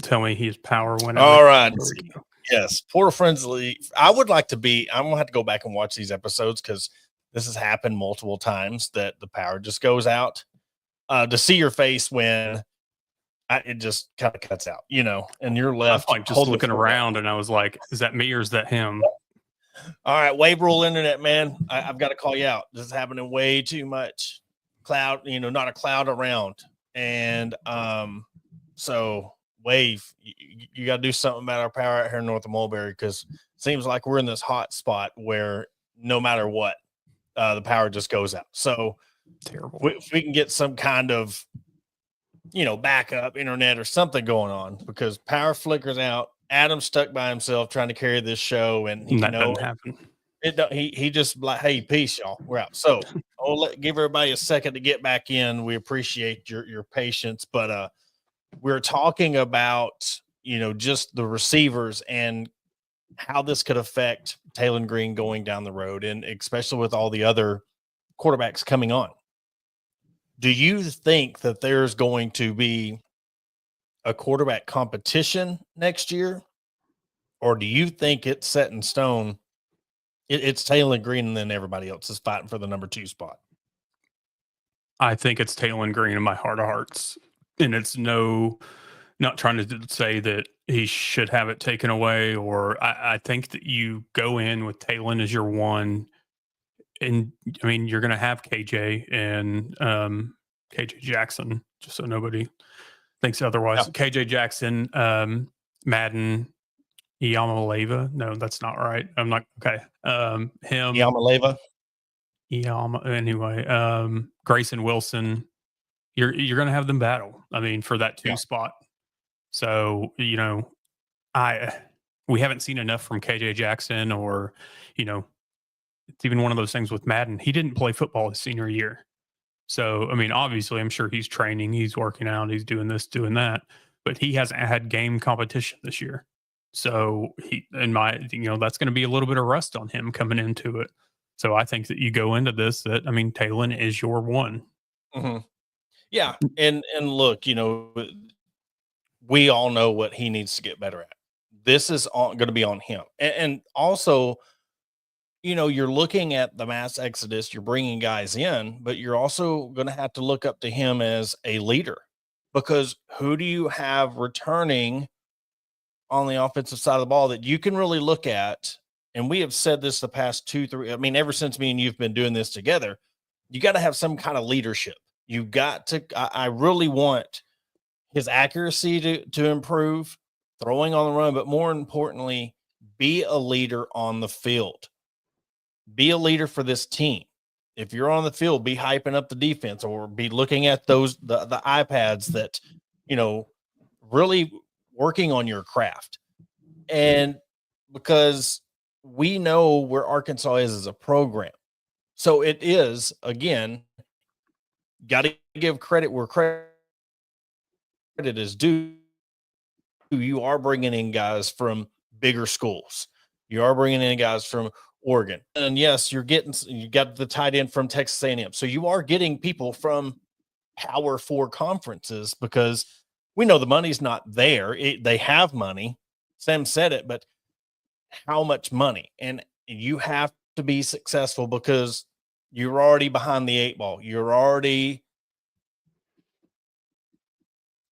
Tell me his power whenever. All right. Yes. Portal Friendly. I'm going to have to go back and watch these episodes because this has happened multiple times that the power just goes out. To see your face when it just kind of cuts out, and you're left I'm like just looking around and I was like, is that me or is that him? All right. Wave rule internet, man. I've got to call you out. This is happening way too much. Cloud, not a cloud around. And so Wave, you got to do something about our power out here north of Mulberry because it seems like we're in this hot spot where no matter what, the power just goes out. So terrible. If we can get some kind of, backup internet or something going on because power flickers out. Adam's stuck by himself trying to carry this show, and that doesn't happen. He just like, hey, peace, y'all. We're out. So I'll give everybody a second to get back in. We appreciate your patience, but we're talking about just the receivers and how this could affect Taylen Green going down the road, and especially with all the other quarterbacks coming on. Do you think that there's going to be a quarterback competition next year, or do you think it's set in stone? It's Taylen Green and then everybody else is fighting for the number 2 spot. I think it's Taylen Green in my heart of hearts, and it's not trying to say that he should have it taken away, or I think that you go in with Taylen as your one. And I mean, you're going to have KJ and KJ Jackson, just so nobody thinks otherwise. Yeah. KJ Jackson, Madden, Iyamaleva. No, that's not right. I'm not okay. Him, Iyamaleva. Anyway, Grayson Wilson. You're going to have them battle. I mean, for that 2 spot. So we haven't seen enough from KJ Jackson, or it's even one of those things with Madden. He didn't play football his senior year. So, I mean, obviously, I'm sure he's training, he's working out, he's doing this, doing that, but he hasn't had game competition this year. So, that's going to be a little bit of rust on him coming into it. So, I think that you go into this Taylen is your one. Mm-hmm. Yeah. And look, we all know what he needs to get better at. This is going to be on him. And also, you're looking at the mass exodus, you're bringing guys in, but you're also going to have to look up to him as a leader, because who do you have returning on the offensive side of the ball that you can really look at? And we have said this the past 2-3, I mean, ever since me and you've been doing this together, you got to have some kind of leadership. You got to, I really want his accuracy to improve, throwing on the run, but more importantly, be a leader on the field. Be a leader for this team. If you're on the field, be hyping up the defense, or be looking at the iPads that, really working on your craft. And because we know where Arkansas is as a program. So it is, again, got to give credit where credit is due. You are bringing in guys from bigger schools. You are bringing in guys from Oregon. And yes, you got the tight end from Texas A&M. So you are getting people from Power 4 conferences, because we know the money's not there. They have money. Sam said it, but how much money? And you have to be successful because you're already behind the 8 ball. You're already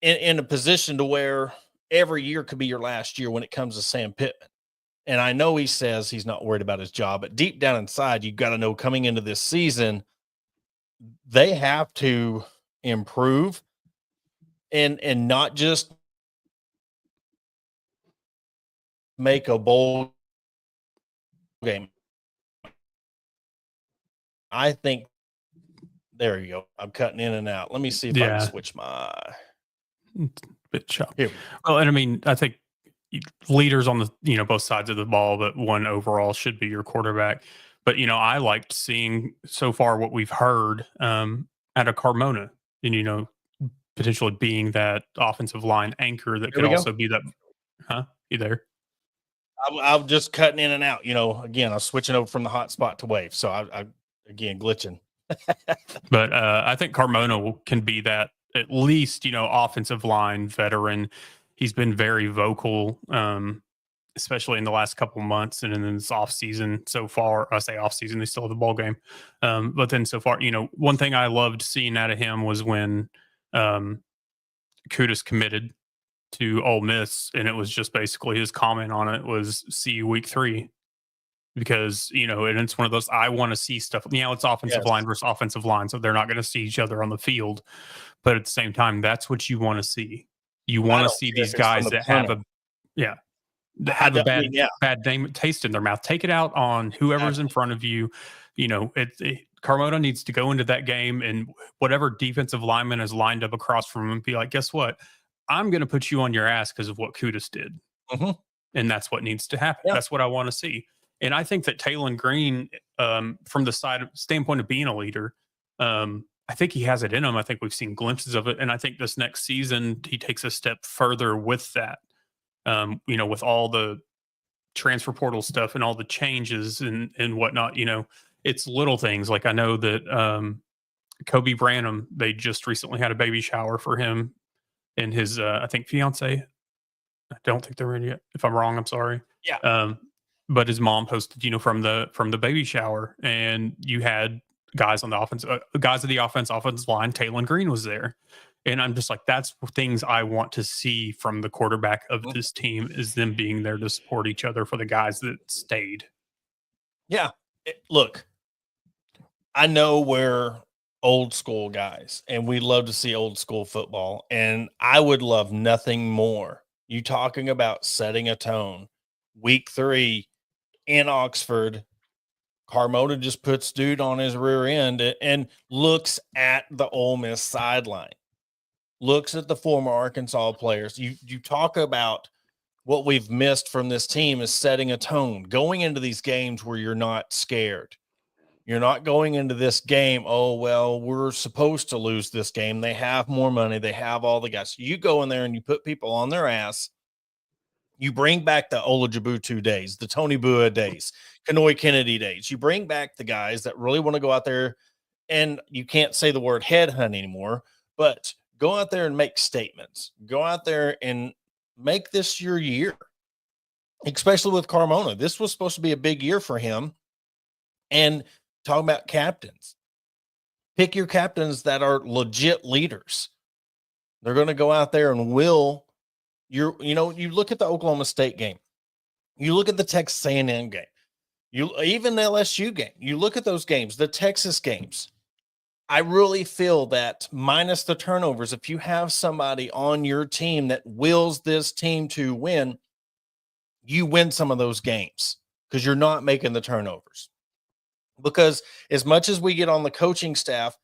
in a position to where every year could be your last year when it comes to Sam Pittman. And I know he says he's not worried about his job, but deep down inside, you got to know coming into this season, they have to improve and not just make a bowl game. I think there you go. I'm cutting in and out. Let me see if I can switch my bit choppy. Well, and I mean, I think leaders on the both sides of the ball, but one overall should be your quarterback. But I liked seeing so far what we've heard out of Carmona, and potentially being that offensive line anchor that could also be that. Huh? You there? I'm just cutting in and out. Again, I'm switching over from the hot spot to Wave, so I again glitching. But I think Carmona can be that, at least offensive line veteran. he's been very vocal, especially in the last couple months and in this off season so far. I say off season, they still have the ball game. But then so far, one thing I loved seeing out of him was when Kudus committed to Ole Miss, and it was just basically his comment on it was "See you week 3." Because and it's one of those, I want to see stuff. It's offensive line versus offensive line, so they're not going to see each other on the field. But at the same time, that's what you want to see. You want to see these guys that have a bad name taste in their mouth. Take it out on whoever's in front of you. Carmona needs to go into that game, and whatever defensive lineman is lined up across from him, be like, guess what? I'm going to put you on your ass because of what Kudus did. Mm-hmm. And that's what needs to happen. Yeah. That's what I want to see. And I think that Taylen Green, from the standpoint of being a leader, I think he has it in him. I think we've seen glimpses of it. And I think this next season, he takes a step further with that, with all the transfer portal stuff and all the changes and whatnot. It's little things. Like I know that Kobe Branham, they just recently had a baby shower for him and his, I think, fiance. I don't think they're in yet. If I'm wrong, I'm sorry. Yeah. But his mom posted, from the baby shower, and you had guys on the offense, guys of the offensive line. Taylen Green was there, and I'm just like, that's things I want to see from the quarterback of this team, is them being there to support each other for the guys that stayed. Yeah, look, I know we're old school guys, and we love to see old school football, and I would love nothing more. You talking about setting a tone, week 3. In Oxford, Carmona just puts dude on his rear end and looks at the Ole Miss sideline, looks at the former Arkansas players. You talk about what we've missed from this team is setting a tone, going into these games where you're not scared. You're not going into this game, oh, well, we're supposed to lose this game. They have more money. They have all the guys. You go in there and you put people on their ass. You bring back the Olajubutu days, the Tony Bua days, Kanoy Kennedy days. You bring back the guys that really want to go out there, and you can't say the word headhunt anymore, but go out there and make statements. Go out there and make this your year, especially with Carmona. This was supposed to be a big year for him. And talking about captains, pick your captains that are legit leaders. They're going to go out there and will. You look at the Oklahoma State game, you look at the Texas A&M game, even the LSU game, you look at those games, the Texas games. I really feel that minus the turnovers, if you have somebody on your team that wills this team to win, you win some of those games because you're not making the turnovers. Because as much as we get on the coaching staff,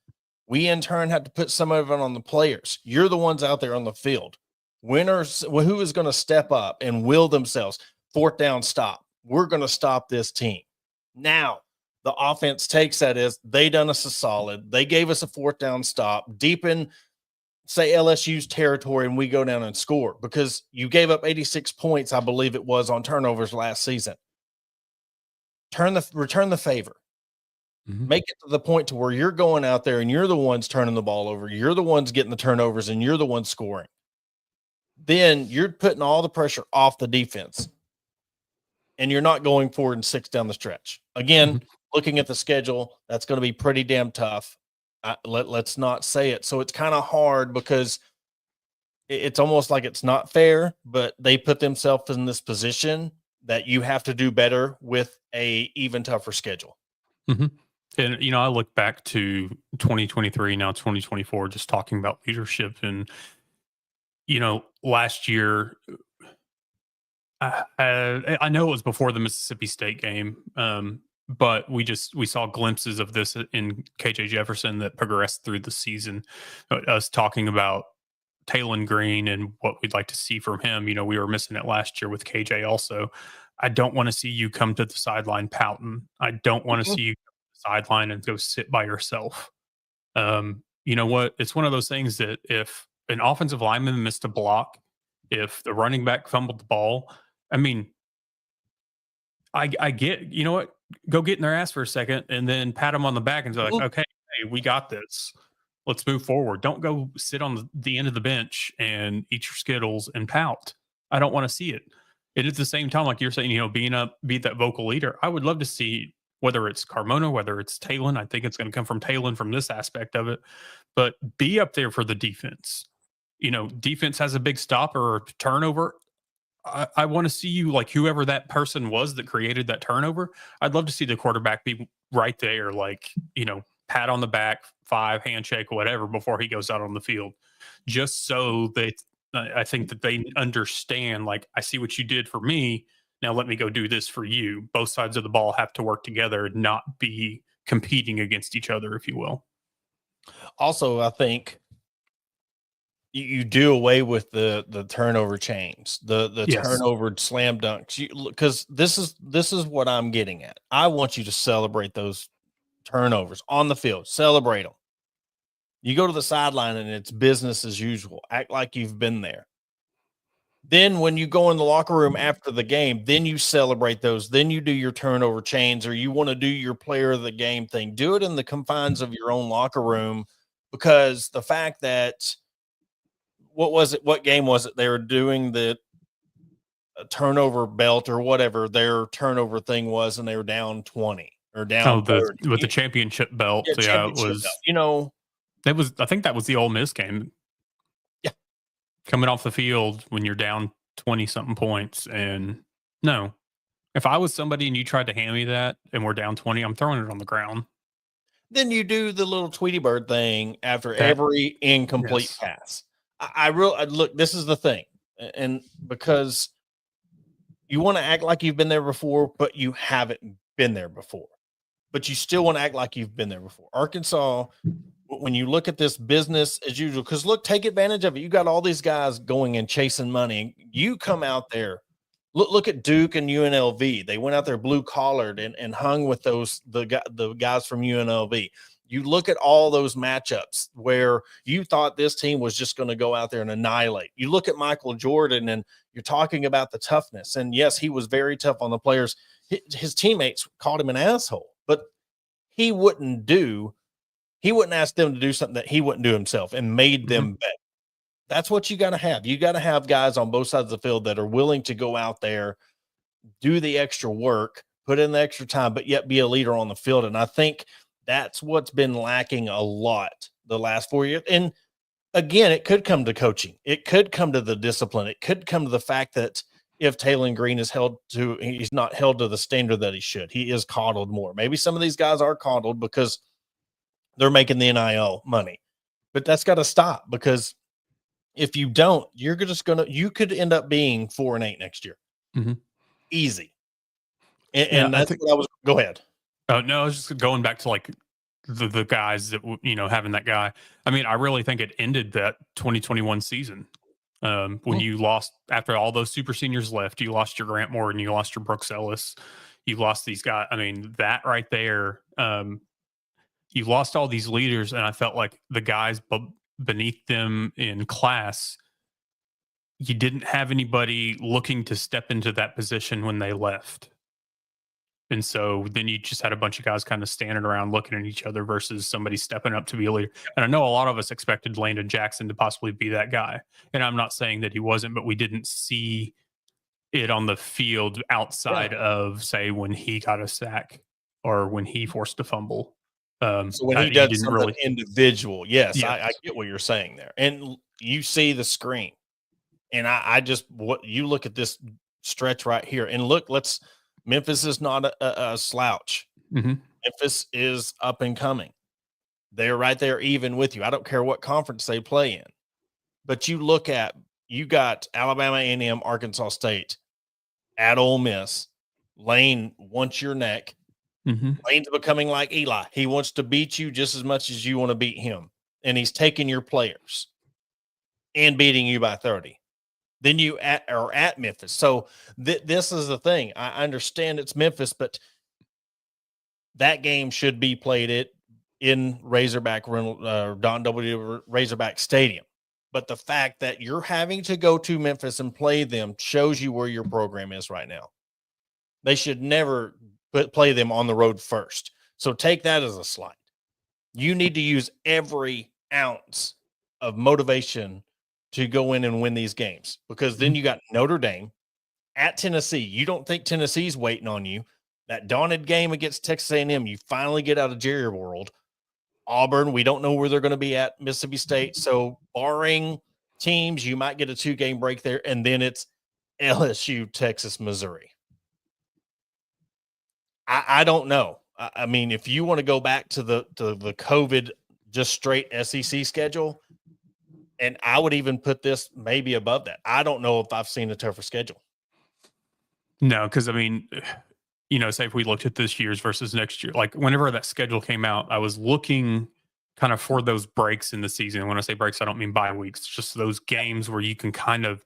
we in turn have to put some of it on the players. You're the ones out there on the field. Winners, who is going to step up and will themselves? 4th down stop. We're going to stop this team. Now, the offense takes that as they done us a solid. They gave us a 4th down stop deep in, say, LSU's territory, and we go down and score because you gave up 86 points, I believe it was, on turnovers last season. Return the favor. Mm-hmm. Make it to the point to where you're going out there and you're the ones turning the ball over. You're the ones getting the turnovers, and you're the ones scoring. Then you're putting all the pressure off the defense, and you're not going forward and 6 down the stretch. Again, looking at the schedule, that's going to be pretty damn tough. Let's not say it. So it's kind of hard because it's almost like it's not fair, but they put themselves in this position that you have to do better with a even tougher schedule. Mm-hmm. And, I look back to 2023, now 2024, just talking about leadership. And, last year, I know it was before the Mississippi State game, but we saw glimpses of this in KJ Jefferson that progressed through the season. Us talking about Taylen Green and what we'd like to see from him. We were missing it last year with KJ also. I don't want to see you come to the sideline pouting. I don't want to see you come to the sideline and go sit by yourself. You know what? It's one of those things that if an offensive lineman missed a block, if the running back fumbled the ball, I mean, I get, you know what? Go get in their ass for a second and then pat them on the back and say, like, okay, hey, we got this. Let's move forward. Don't go sit on the end of the bench and eat your Skittles and pout. I don't want to see it. And at the same time, like you're saying, being that vocal leader, I would love to see whether it's Carmona, whether it's Talon. I think it's going to come from Talon from this aspect of it, but be up there for the defense. Defense has a big stop or turnover. I want to see you, like whoever that person was that created that turnover. I'd love to see the quarterback be right there, like, pat on the back, 5 handshake, whatever, before he goes out on the field, just so that I think that they understand, like, I see what you did for me. Now let me go do this for you. Both sides of the ball have to work together, not be competing against each other, if you will. Also, I think you do away with the turnover chains, the Yes. turnover slam dunks, because this is what I'm getting at. I want you to celebrate those turnovers on the field. Celebrate them. You go to the sideline and it's business as usual. Act like you've been there. Then when you go in the locker room after the game, then you celebrate those. Then you do your turnover chains, or you want to do your player of the game thing. Do it in the confines of your own locker room, because the fact that what game was it? They were doing the turnover belt or whatever their turnover thing was, and they were down 20 or down 30. With the championship belt. Yeah, championship it was. Belt, I think that was the Ole Miss game. Yeah, coming off the field when you're down 20 something points, and no, if I was somebody and you tried to hand me that and we're down 20, I'm throwing it on the ground. Then you do the little Tweety Bird thing after every incomplete pass. I look, this is the thing. And because you want to act like you've been there before, but you haven't been there before, but you still want to act like you've been there before. Arkansas, when you look at this business as usual, because look, take advantage of it. You got all these guys going and chasing money. You come out there. Look at Duke and UNLV. They went out there blue collared and hung with the guys from UNLV. You look at all those matchups where you thought this team was just going to go out there and annihilate. You look at Michael Jordan and you're talking about the toughness. And yes, he was very tough on the players. His teammates called him an asshole, but he wouldn't ask them to do something that he wouldn't do himself, and made them better. That's what you got to have. You got to have guys on both sides of the field that are willing to go out there, do the extra work, put in the extra time, but yet be a leader on the field. And I think that's what's been lacking a lot the last 4 years. And again, it could come to coaching. It could come to the discipline. It could come to the fact that if Talon Green is he's not held to the standard that he should. He is coddled more. Maybe some of these guys are coddled because they're making the NIL money, but that's got to stop, because if you don't, you could end up being 4-8 next year. Mm-hmm. Easy. And that's what I was. Go ahead. Oh no, I was just going back to like the guys that having that guy. I mean, I really think it ended that 2021 season when you lost after all those super seniors left. You lost your Grant Morton, you lost your Brooks Ellis, you lost these guys. I mean, that right there. You lost all these leaders, and I felt like the guys beneath them in class, you didn't have anybody looking to step into that position when they left. And so then you just had a bunch of guys kind of standing around looking at each other versus somebody stepping up to be a leader. And I know a lot of us expected Landon Jackson to possibly be that guy. And I'm not saying that he wasn't, but we didn't see it on the field outside of, say, when he got a sack or when he forced a fumble. So when he does something individual, yes. I get what you're saying there. And you see the screen. And what you look at this stretch right here, and look, Memphis is not a slouch. Mm-hmm. Memphis is up and coming. They're right there even with you. I don't care what conference they play in. But you got Alabama A&M, Arkansas State, at Ole Miss. Lane wants your neck. Mm-hmm. Lane's becoming like Eli. He wants to beat you just as much as you want to beat him. And he's taking your players and beating you by 30. Then you are at Memphis. So this is the thing. I understand it's Memphis, but that game should be played in Don W. Razorback Stadium. But the fact that you're having to go to Memphis and play them shows you where your program is right now. They should never play them on the road first. So take that as a slight. You need to use every ounce of motivation to go in and win these games, because then you got Notre Dame at Tennessee. You don't think Tennessee's waiting on you. That daunted game against Texas A&M, you finally get out of Jerry world. Auburn, we don't know where they're going to be at. Mississippi State. So barring teams, you might get a 2-game break there, and then it's LSU, Texas, Missouri. I don't know. I mean, if you want to go back to the COVID just straight SEC schedule, and I would even put this maybe above that. I don't know if I've seen a tougher schedule. No, because I mean, say if we looked at this year's versus next year, like whenever that schedule came out, I was looking kind of for those breaks in the season. And when I say breaks, I don't mean bye weeks, just those games where you can kind of,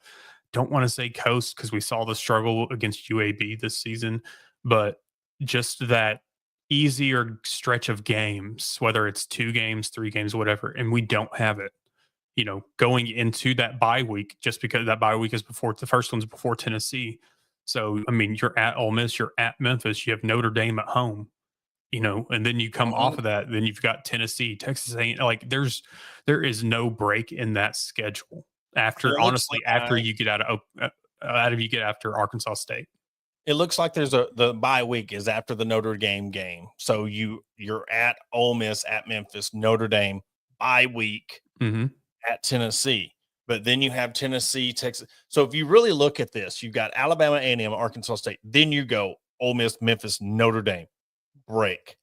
don't want to say coast because we saw the struggle against UAB this season, but just that easier stretch of games, whether it's 2 games, 3 games, whatever, and we don't have it. Going into that bye week, just because that bye week is before the first one's before Tennessee. So, I mean, you're at Ole Miss, you're at Memphis, you have Notre Dame at home, and then you come off of that, then you've got Tennessee, Texas A&M. Like there is no break in that schedule after, honestly, after you get out of you get after Arkansas State. It looks like the bye week is after the Notre Dame game. So you're at Ole Miss, at Memphis, Notre Dame, bye week at Tennessee. But then you have Tennessee, Texas. So if you really look at this, you've got Alabama, A&M, Arkansas State. Then you go Ole Miss, Memphis, Notre Dame, break.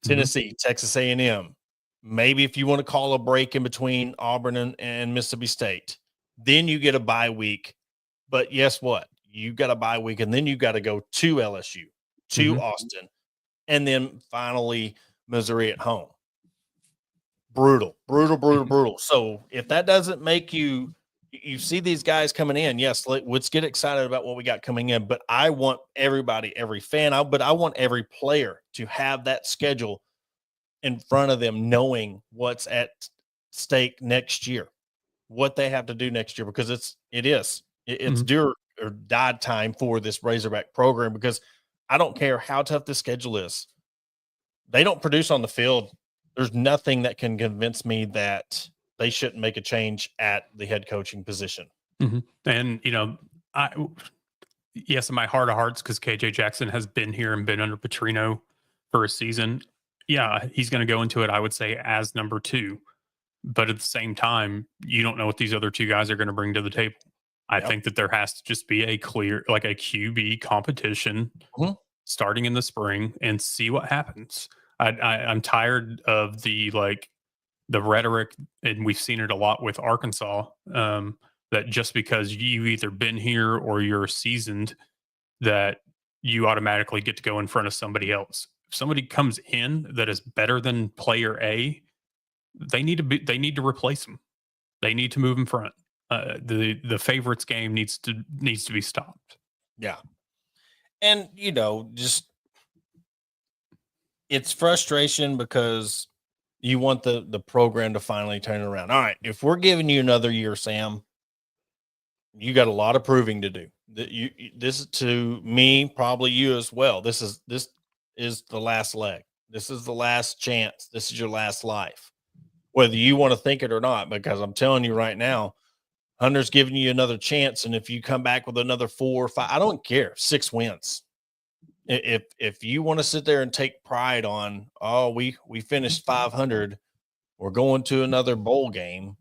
Tennessee, Texas A&M. Maybe if you want to call a break in between Auburn and Mississippi State. Then you get a bye week. But guess what? You got a bye week, and then you got to go to LSU, to Austin, and then finally Missouri at home. Brutal. So if that doesn't make you see these guys coming in, yes, let's get excited about what we got coming in. But I want everybody, every fan, but I want every player to have that schedule in front of them, knowing what's at stake next year, what they have to do next year, because it's do or die time for this Razorback program, because I don't care how tough the schedule is. They don't produce on the field. There's nothing that can convince me that they shouldn't make a change at the head coaching position. And, yes, in my heart of hearts, because KJ Jackson has been here and been under Petrino for a season. Yeah, he's going to go into it, I would say, as number 2. But at the same time, you don't know what these other 2 guys are going to bring to the table. I think that there has to just be a clear, like a QB competition starting in the spring and see what happens. I'm tired of the rhetoric, and we've seen it a lot with Arkansas, that just because you've either been here or you're seasoned, that you automatically get to go in front of somebody else. If somebody comes in that is better than player A, they need to replace them. They need to move in front. The favorites game needs to be stopped. Yeah. And just it's frustration because you want the program to finally turn it around. All right, if we're giving you another year, Sam, you got a lot of proving to do. This is, to me, probably you as well. This is the last leg. This is the last chance. This is your last life, whether you want to think it or not. Because I'm telling you right now, Hunter's giving you another chance, and if you come back with another 4 or 5, I don't care, 6 wins. If you want to sit there and take pride on, we finished 500, we're going to another bowl game,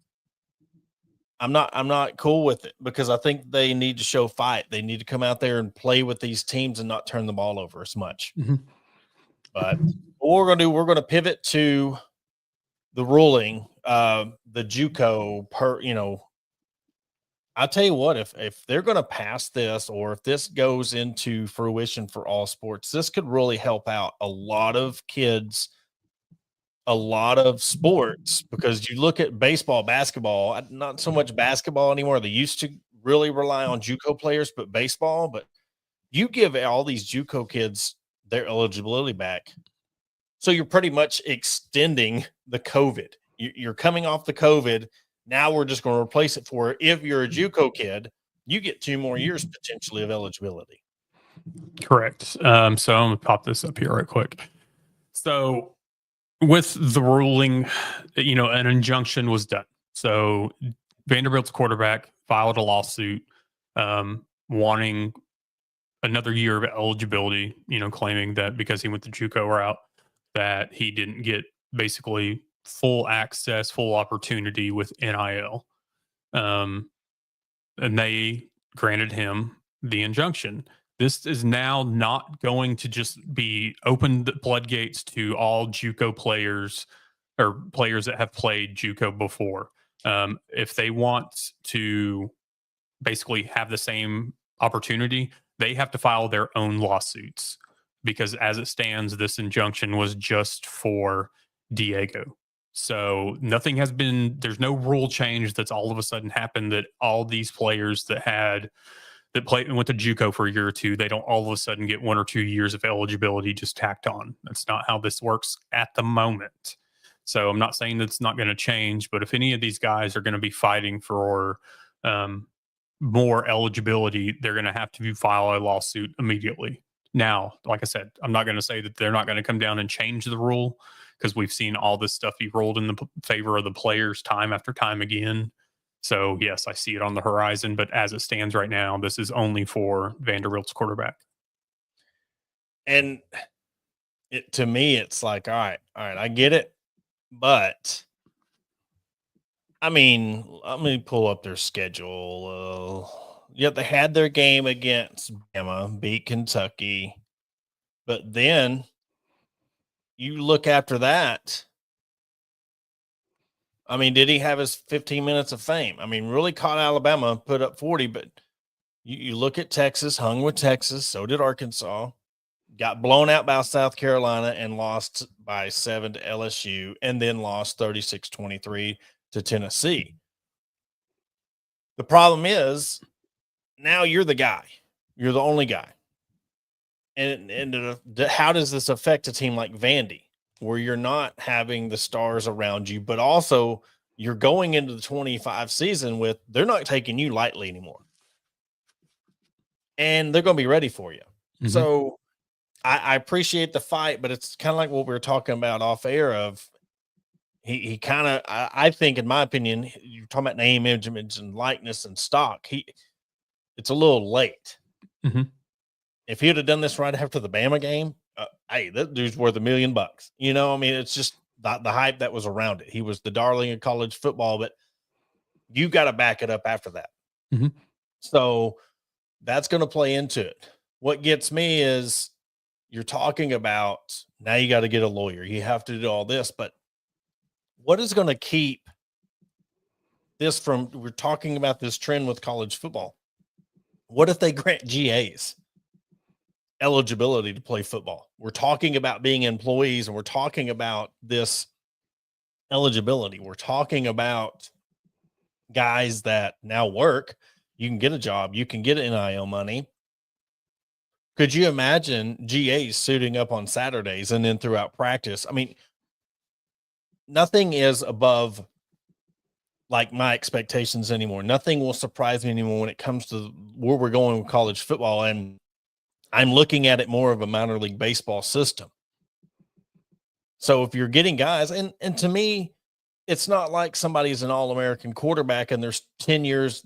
I'm not cool with it, because I think they need to show fight. They need to come out there and play with these teams and not turn the ball over as much. But what we're going to pivot to the ruling, the JUCO I'll tell you what, if they're going to pass this, or if this goes into fruition for all sports, this could really help out a lot of kids, a lot of sports, because you look at baseball, basketball, not so much basketball anymore. They used to really rely on JUCO players, but baseball, but you give all these JUCO kids their eligibility back. So you're pretty much extending the COVID. You're coming off the COVID. Now we're just going to replace it for, if you're a JUCO kid, you get 2 more years potentially of eligibility. Correct. So I'm going to pop this up here right quick. So With the ruling, an injunction was done. So Vanderbilt's quarterback filed a lawsuit wanting another year of eligibility, claiming that because he went the JUCO route, that he didn't get basically full access, full opportunity with NIL. Um, and they granted him the injunction. This is now not going to just be open the floodgates to all JUCO players or players that have played JUCO before. If they want to basically have the same opportunity, they have to file their own lawsuits because as it stands, this injunction was just for Diego. So nothing has been, there's no rule change that's all of a sudden happened that all these players that played and went to JUCO for a year or two, they don't all of a sudden get 1 or 2 years of eligibility just tacked on. That's not how this works at the moment. So I'm not saying that's not going to change, but if any of these guys are going to be fighting for more eligibility, they're going to have to file a lawsuit immediately. Now, like I said, I'm not going to say that they're not going to come down and change the rule because we've seen all this stuff be rolled in the favor of the players time after time again. So, yes, I see it on the horizon, but as it stands right now, this is only for Vanderbilt's quarterback. And to me, it's like, all right, I get it. But I mean, let me pull up their schedule. They had their game against Bama, beat Kentucky. But then you look after that. I mean, did he have his 15 minutes of fame? I mean, really caught Alabama, put up 40, but you look at Texas, hung with Texas, so did Arkansas, got blown out by South Carolina and lost by 7 to LSU, and then lost 36-23 to Tennessee. The problem is now you're the guy. You're the only guy. And how does this affect a team like Vandy, where you're not having the stars around you, but also you're going into the 25 season with they're not taking you lightly anymore. And they're going to be ready for you. Mm-hmm. So I appreciate the fight, but it's kind of like what we were talking about off air of he kind of, I think, in my opinion, you're talking about name, image, and likeness and stock. It's a little late. Mm-hmm. If he would have done this right after the Bama game, hey, that dude's worth $1 million. I mean, it's just the hype that was around it. He was the darling of college football, but you got to back it up after that. Mm-hmm. So that's going to play into it. What gets me is you're talking about now you got to get a lawyer. You have to do all this, but what is going to keep this from, we're talking about this trend with college football. What if they grant GAs eligibility to play football? We're talking about being employees and we're talking about this eligibility. We're talking about guys that now work. You can get a job. You can get NIL money. Could you imagine GAs suiting up on Saturdays and then throughout practice? I mean, nothing is above like my expectations anymore. Nothing will surprise me anymore when it comes to where we're going with college football. And I'm looking at it more of a minor league baseball system. So if you're getting guys, and to me, it's not like somebody's an All-American quarterback and there's 10 years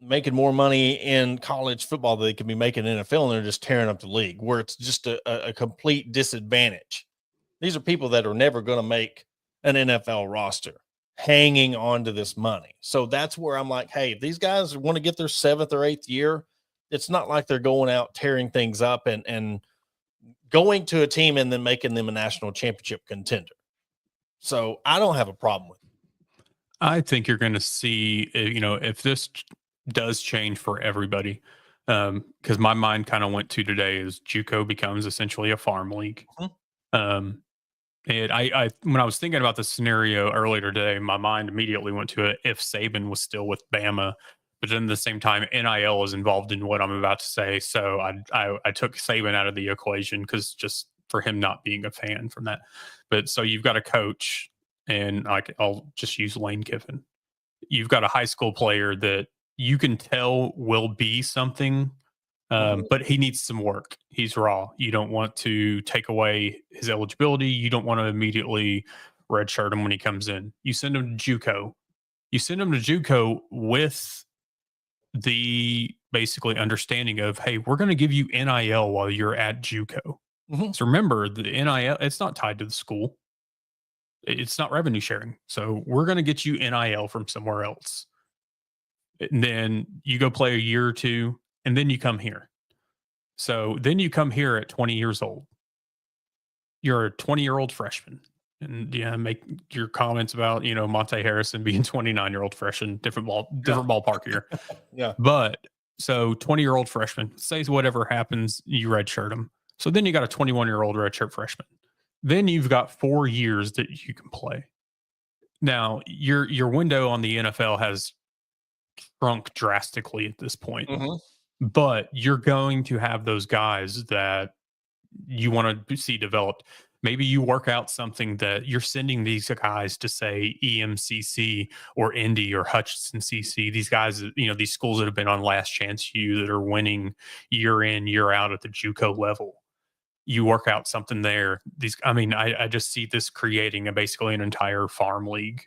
making more money in college football than they could be making in NFL, and they're just tearing up the league, where it's just a complete disadvantage. These are people that are never going to make an NFL roster hanging on to this money. So that's where I'm like, hey, if these guys want to get their 7th or 8th year, it's not like they're going out tearing things up and going to a team and then making them a national championship contender. So I don't have a problem with it. I think you're going to see, if this does change for everybody, because my mind kind of went to today is JUCO becomes essentially a farm league. Mm-hmm. And I when I was thinking about this scenario earlier today, my mind immediately went to it if Saban was still with Bama. But then at the same time, NIL is involved in what I'm about to say. So I took Saban out of the equation because just for him not being a fan from that. But so you've got a coach, and I'll just use Lane Kiffin. You've got a high school player that you can tell will be something But he needs some work. He's raw. You don't want to take away his eligibility. You don't want to immediately redshirt him when he comes in. You send him to JUCO. You send him to JUCO with the basically understanding of, hey, we're going to give you NIL while you're at JUCO. So remember, the NIL, it's not tied to the school. It's not revenue sharing. So we're going to get you NIL from somewhere else. And then you go play a year or two, and then you come here. So then you come here at 20 years old. You're a 20-year-old freshman. And make your comments about, Monte Harrison being 29-year-old freshman, different ballpark here. Yeah. But so 20-year-old freshman, say whatever happens, you redshirt him. So then you got a 21-year-old redshirt freshman. Then you've got 4 years that you can play. Now your window on the NFL has shrunk drastically at this point, but you're going to have those guys that you want to see developed. Maybe you work out something that you're sending these guys to, say, EMCC or Indy or Hutchinson CC. These guys, these schools that have been on Last Chance U that are winning year in, year out at the JUCO level. You work out something there. I just see this creating basically an entire farm league.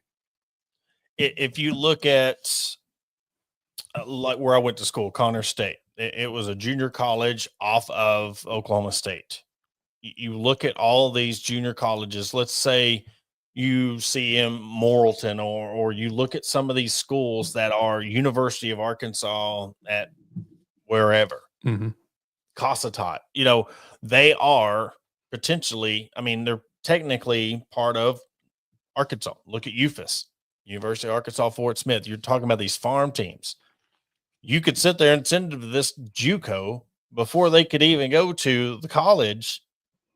If you look at like where I went to school, Connor State, it was a junior college off of Oklahoma State. You look at all these junior colleges, let's say UCM Morrilton, or you look at some of these schools that are University of Arkansas at wherever, Cossatot, they are potentially, they're technically part of Arkansas. Look at UFAS, University of Arkansas, Fort Smith. You're talking about these farm teams. You could sit there and send them to this JUCO before they could even go to the college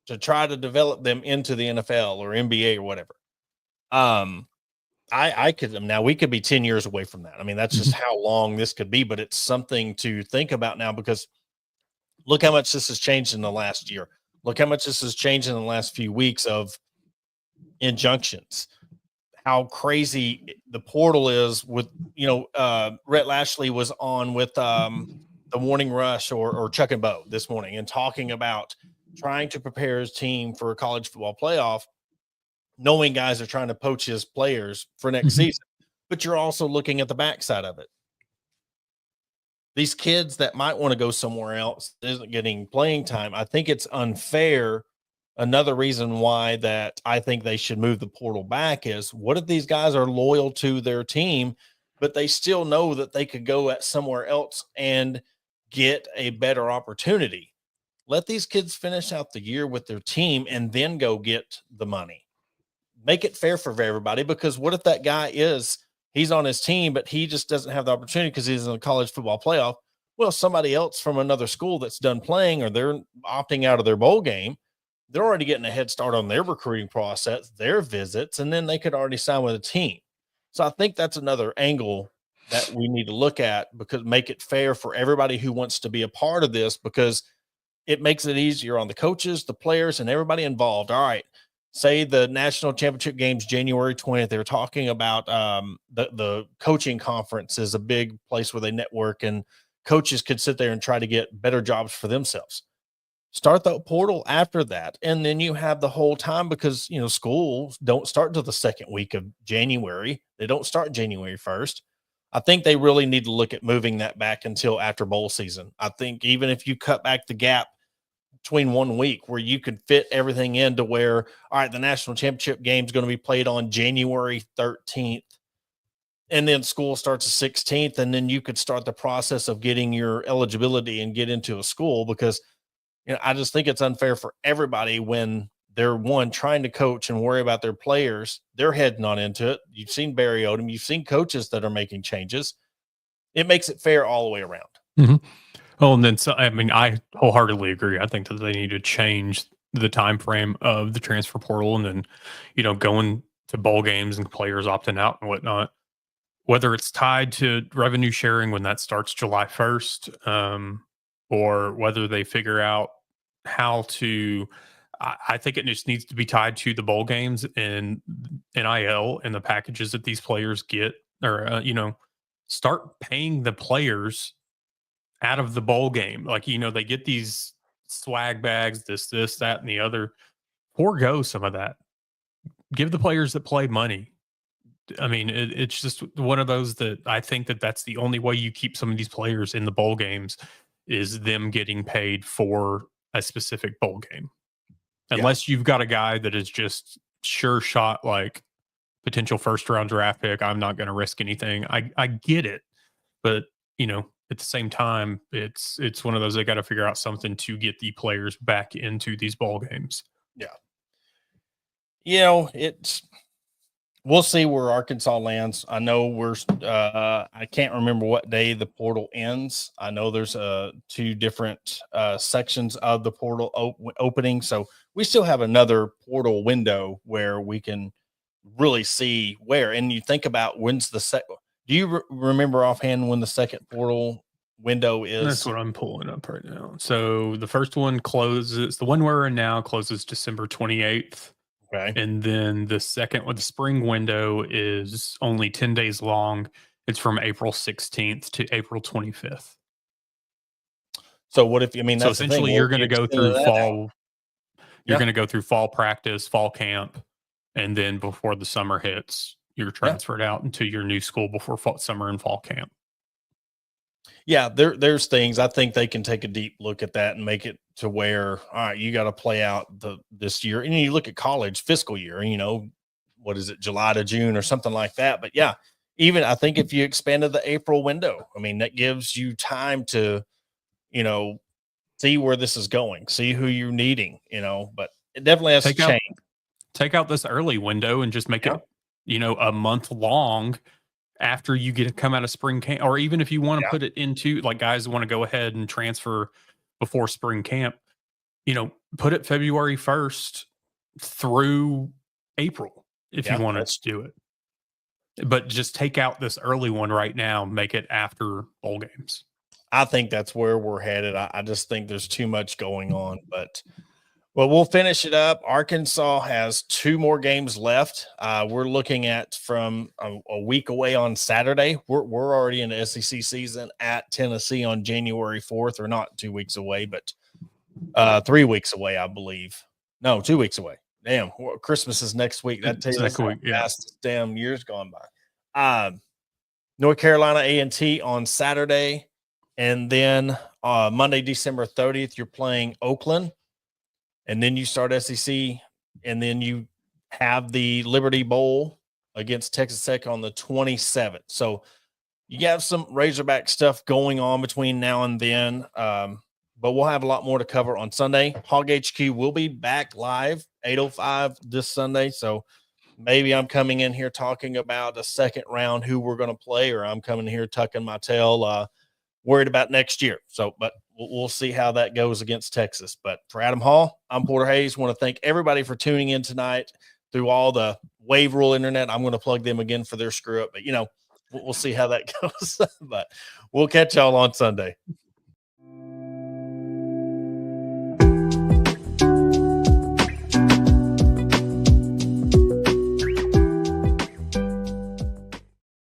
to try to develop them into the NFL or NBA or whatever. We could be 10 years away from that. That's just how long this could be, but it's something to think about now, because look how much this has changed in the last year. Look how much this has changed in the last few weeks of injunctions, how crazy the portal is with, Rhett Lashley was on with the Morning Rush or Chuck and Bo this morning and talking about trying to prepare his team for a college football playoff, knowing guys are trying to poach his players for next season. But you're also looking at the backside of it. These kids that might want to go somewhere else isn't getting playing time. I think it's unfair. Another reason why that I think they should move the portal back is, what if these guys are loyal to their team, but they still know that they could go at somewhere else and get a better opportunity? Let these kids finish out the year with their team and then go get the money. Make it fair for everybody, because what if that guy he's on his team, but he just doesn't have the opportunity because he's in the college football playoff? Well, somebody else from another school that's done playing, or they're opting out of their bowl game, they're already getting a head start on their recruiting process, their visits, and then they could already sign with a team. So I think that's another angle that we need to look at, because make it fair for everybody who wants to be a part of this, because it makes it easier on the coaches, the players, and everybody involved. All right, say the national championship games, January 20th, they're talking about the coaching conference is a big place where they network, and coaches could sit there and try to get better jobs for themselves. Start the portal after that, and then you have the whole time, because schools don't start until the second week of January. They don't start January 1st. I think they really need to look at moving that back until after bowl season. I think even if you cut back the gap between 1 week, where you could fit everything into where, all right, the national championship game is going to be played on January 13th, and then school starts the 16th, and then you could start the process of getting your eligibility and get into a school, because I just think it's unfair for everybody when they're trying to coach and worry about their players. They're heading on into it. You've seen Barry Odom. You've seen coaches that are making changes. It makes it fair all the way around. Oh, and then I wholeheartedly agree. I think that they need to change the time frame of the transfer portal, and then, going to bowl games and players opting out and whatnot. Whether it's tied to revenue sharing when that starts July 1st, or whether they figure out how to, I think it just needs to be tied to the bowl games and NIL and the packages that these players get, or, start paying the players out of the bowl game. Like, they get these swag bags, this, that, and the other. Forego some of that. Give the players that play money. I mean, it's just one of those that I think that's the only way you keep some of these players in the bowl games is them getting paid for a specific bowl game. Unless you've got a guy that is just sure shot, like potential first round draft pick, I'm not going to risk anything. I get it, but at the same time, it's one of those they got to figure out something to get the players back into these bowl games. Yeah. We'll see where Arkansas lands. I know I can't remember what day the portal ends. I know there's two different sections of the portal opening. So we still have another portal window where we can really see where. And you think about when's the second. Do you remember offhand when the second portal window is? That's what I'm pulling up right now. So the first one closes, the one we're in now closes December 28th. Okay. And then the second with the spring window is only 10 days long. It's from April 16th to April 25th. So what if, that's so essentially you're going to go through fall. You're going to go through fall practice, fall camp, and then before the summer hits, you're transferred out into your new school before summer and fall camp. Yeah, there's things I think they can take a deep look at that and make it to where, all right, you got to play out this year. And you look at college fiscal year, what is it, July to June or something like that. But yeah, even I think if you expanded the April window, that gives you time to, see where this is going, see who you're needing, but it definitely has to change. Take out this early window and just make it, a month long after you get to come out of spring camp, or even if you want to put it into like guys want to go ahead and transfer before spring camp, put it February 1st through April if you wanted to do it. But just take out this early one right now, make it after bowl games. I think that's where we're headed. I just think there's too much going on, but we'll finish it up. Arkansas has 2 more games left. We're looking at from a week away on Saturday. We're already in the SEC season at Tennessee on January 4th, or not 2 weeks away, but 3 weeks away, I believe. No, 2 weeks away. Damn, Christmas is next week. That takes us fast. Damn, years gone by. North Carolina A&T on Saturday, and then Monday, December 30th, you're playing Oakland. And then you start SEC, and then you have the Liberty Bowl against Texas Tech on the 27th. So you have some Razorback stuff going on between now and then, but we'll have a lot more to cover on Sunday. Hog HQ will be back live 8:05 this Sunday. So maybe I'm coming in here talking about a second round, who we're going to play, or I'm coming here tucking my tail, worried about next year. So, but we'll see how that goes against Texas. But for Adam Hall, I'm Porter Hayes. Want to thank everybody for tuning in tonight through all the Wave Rule Internet. I'm going to plug them again for their screw up, but we'll see how that goes. But we'll catch y'all on Sunday.